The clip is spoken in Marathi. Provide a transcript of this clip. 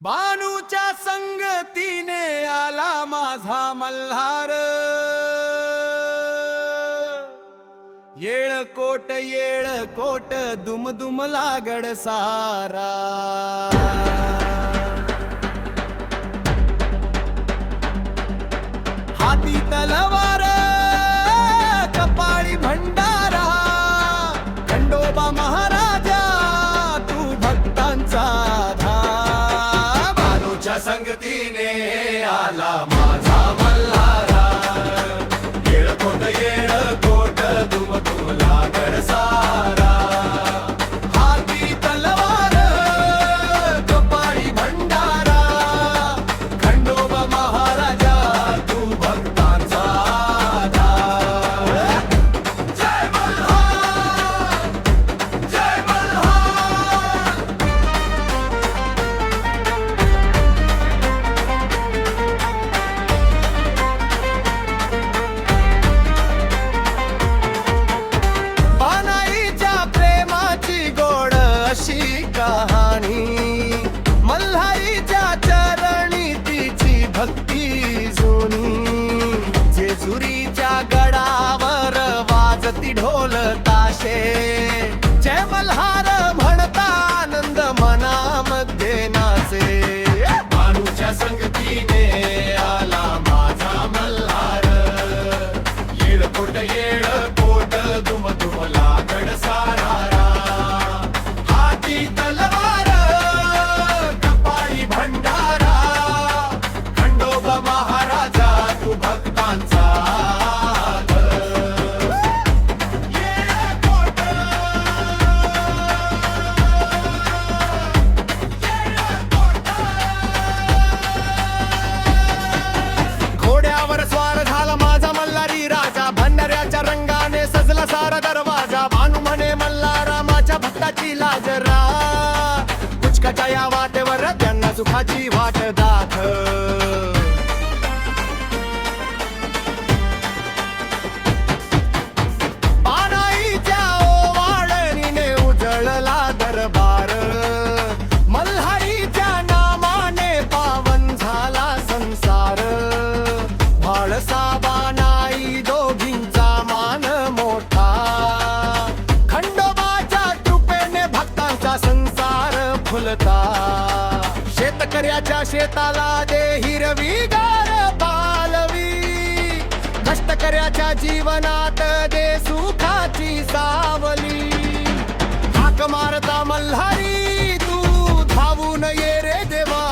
बानूच्या संगतीने आला माझा मल्हार, येळ कोट दुम दुम लागड सारा। हाती तलवार कपाळी भंडारा, खंडोबा महाराजा तू भक्तांचा धाम। बानूच्या संगतीने आला माझा मल्हारा, येळ कोट दुम दुम लागड सारा। हाती तलवार कपाळी भंडारा, खंडोबा महाराजा तू भक्तांचा धाम। जय मल्हार, जय मल्हार। बानाईच्या प्रेमाची गोड अशी कहाणी, मल्हारीच्या चरणी तिची भक्ती जुनी। जेजुरीच्या गडावर वाजती ढोल ताशे, जय मल्हार म्हणता आनंद मनामध्ये नाचे। बानूच्या संगतीने आला माझा मल्हार, येळ कोट दुम दुम लागड सारा। हाती तलवार कपाळी भंडारा, खंडोबा महाराजा तू भक्तांचा आदर। येळ कोट, येळ कोट। घोड्यावर स्वार झाला माझा मल्हारी राजा, भंडाऱ्याच्या रंगाने सजला सारा दरवाजा। भानू म्हणे मल्हारा माझ्या भक्ताची लाजरा, कुचकाच्या या वाटेवर त्यांना सुखाची वाट दाख। बानाईच्या ओवाळणीने उजळला दरबार, मल्हारीच्या नामाने पावन झाला संसार। म्हाळसा बानाई दोघींचा मान मोठा, खंडोबाच्या कृपेने भक्तांचा संसार फुलता। शेतकऱ्याच्या शेताला दे हिरवीगार पालवी, कष्टकऱ्याच्या जीवनात दे सुखाची सावली। हाक मारता मल्हारी तू धावून ये रे देवा,